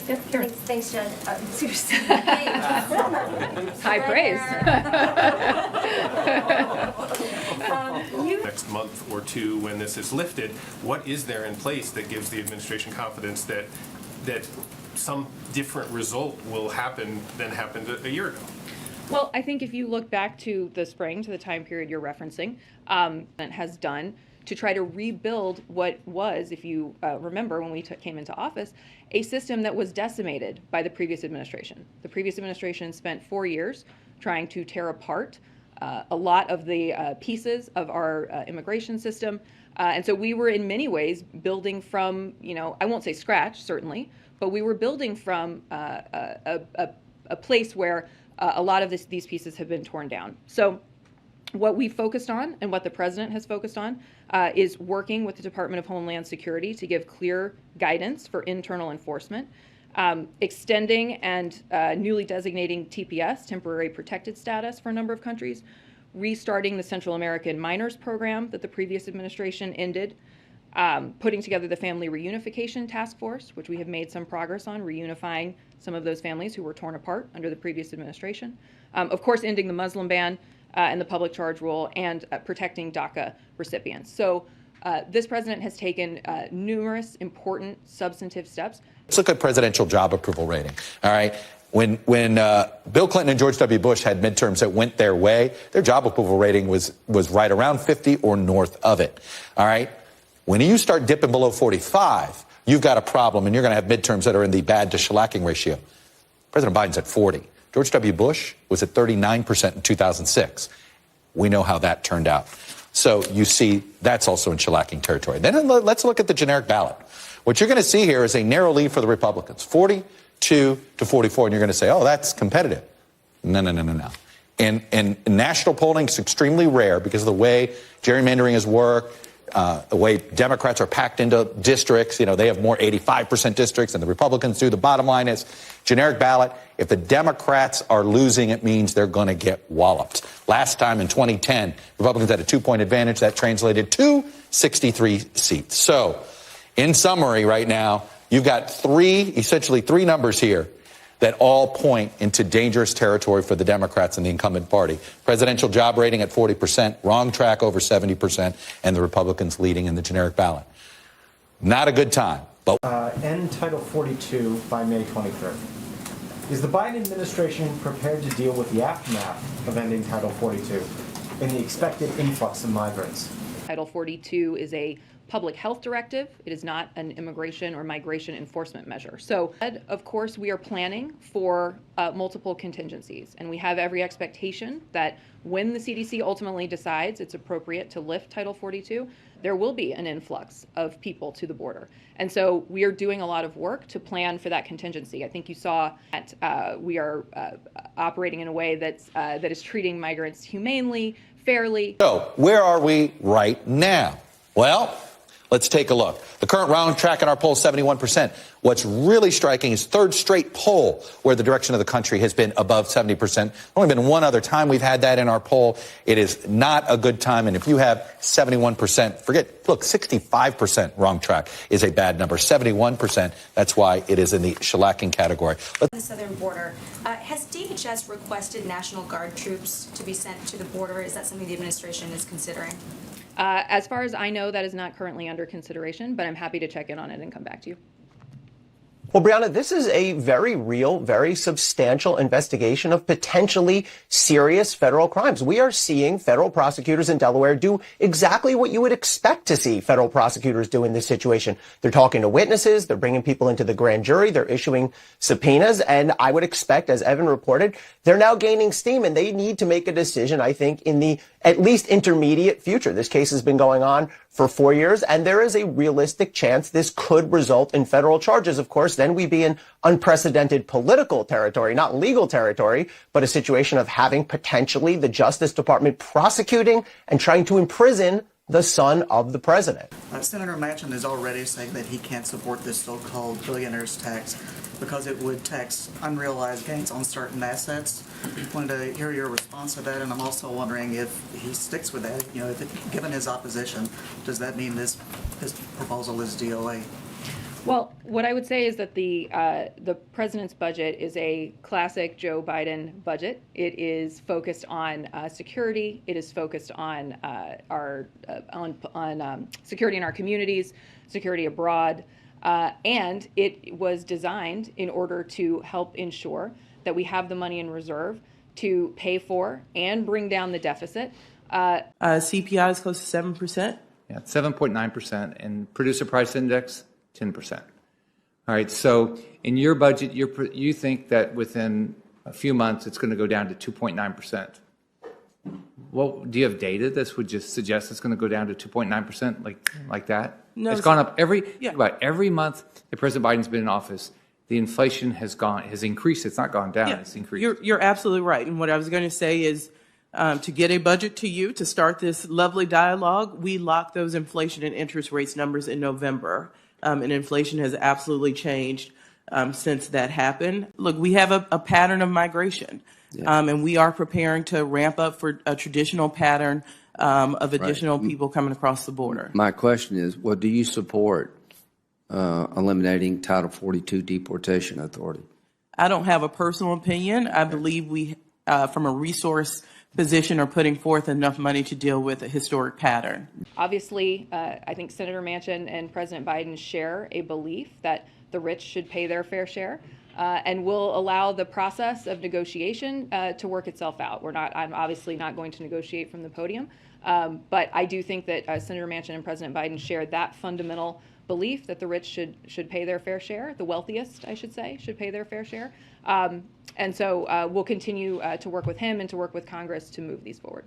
Yep, Karen. Thanks, Jen. Seriously. High praise. Next month or two, when this is lifted, what is there in place that gives the administration confidence that some different result will happen than happened a year ago? Well, I think if you look back to the spring, to the time period you're referencing, that has done to try to rebuild what was, if you remember when we came into office, a system that was decimated by the previous administration. The previous administration spent 4 years trying to tear apart a lot of the pieces of our immigration system. And so we were in many ways building from, I won't say scratch, certainly, but we were building from a place where a lot of these pieces have been torn down. So what we focused on and what the president has focused on is working with the Department of Homeland Security to give clear guidance for internal enforcement, extending and newly designating TPS, temporary protected status, for a number of countries, restarting the Central American Minors Program that the previous administration ended, putting together the Family Reunification Task Force, which we have made some progress on, reunifying some of those families who were torn apart under the previous administration. Of course, ending the Muslim ban and the public charge rule, and protecting DACA recipients. So this president has taken numerous important substantive steps. Let's look at presidential job approval rating. All right. When Bill Clinton and George W. Bush had midterms that went their way, their job approval rating was right around 50 or north of it. All right. When you start dipping below 45, you've got a problem, and you're going to have midterms that are in the bad to shellacking ratio. President Biden's at 40. George W. Bush was at 39% in 2006. We know how that turned out. So you see that's also in shellacking territory. Then let's look at the generic ballot. What you're going to see here is a narrow lead for the Republicans, 42 to 44, and you're going to say, oh, that's competitive. No. And national polling is extremely rare because of the way gerrymandering has worked, the way Democrats are packed into districts. They have more 85% districts than the Republicans do. The bottom line is generic ballot. If the Democrats are losing, it means they're going to get walloped. Last time in 2010, Republicans had a 2-point advantage. That translated to 63 seats. So in summary right now, you've got essentially three numbers here that all point into dangerous territory for the Democrats and the incumbent party. Presidential job rating at 40%, wrong track over 70%, and the Republicans leading in the generic ballot. Not a good time. But end Title 42 by May 23rd. Is the Biden administration prepared to deal with the aftermath of ending Title 42 and the expected influx of migrants? Title 42 is a public health directive. It is not an immigration or migration enforcement measure. So, of course, we are planning for multiple contingencies, and we have every expectation that when the CDC ultimately decides it's appropriate to lift Title 42, there will be an influx of people to the border. And so we are doing a lot of work to plan for that contingency. I think you saw that we are operating in a way that is treating migrants humanely, fairly. So where are we right now? Well, let's take a look. The current round track in our poll is 71%. What's really striking is third straight poll where the direction of the country has been above 70%. Only been one other time we've had that in our poll. It is not a good time. And if you have 71%, look, 65% wrong track is a bad number. 71%, that's why it is in the shellacking category. The southern border. Has DHS requested National Guard troops to be sent to the border? Is that something the administration is considering? As far as I know, that is not currently under consideration, but I'm happy to check in on it and come back to you. Well, Brianna, this is a very real, very substantial investigation of potentially serious federal crimes. We are seeing federal prosecutors in Delaware do exactly what you would expect to see federal prosecutors do in this situation. They're talking to witnesses, they're bringing people into the grand jury, they're issuing subpoenas, and I would expect, as Evan reported, they're now gaining steam, and they need to make a decision, I think, in the at least intermediate future. This case has been going on for 4 years, and there is a realistic chance this could result in federal charges. Of course, then we'd be in unprecedented political territory, not legal territory, but a situation of having potentially the Justice Department prosecuting and trying to imprison the son of the president. Senator Manchin is already saying that he can't support this so-called billionaire's tax because it would tax unrealized gains on certain assets. I wanted to hear your response to that, and I'm also wondering if he sticks with that. Given his opposition, does that mean this proposal is DOA? Well, what I would say is that the president's budget is a classic Joe Biden budget. It is focused on security. It is focused on security in our communities, security abroad, and it was designed in order to help ensure that we have the money in reserve to pay for and bring down the deficit. CPI is close to 7%. Yeah, 7.9%, and producer price index 10%. All right, so in your budget, you think that within a few months it's going to go down to 2.9%. Well, do you have data that would just suggest it's going to go down to 2.9% like that? No, it's gone up every month that President Biden's been in office. The inflation has increased. It's not gone down. It's increased. You're absolutely right. And what I was going to say is, to get a budget to you to start this lovely dialogue, we locked those inflation and interest rates numbers in November. And inflation has absolutely changed since that happened. Look, we have a pattern of migration, and we are preparing to ramp up for a traditional pattern of additional people coming across the border. My question is, well, do you support eliminating Title 42 deportation authority? I don't have a personal opinion. I believe we, from a resource position, are putting forth enough money to deal with a historic pattern. Obviously, I think Senator Manchin and President Biden share a belief that the rich should pay their fair share, and will allow the process of negotiation to work itself out. I'm obviously not going to negotiate from the podium, but I do think that Senator Manchin and President Biden share that fundamental belief that the rich should pay their fair share, the wealthiest, I should say, should pay their fair share. And so we'll continue to work with him and to work with Congress to move these forward.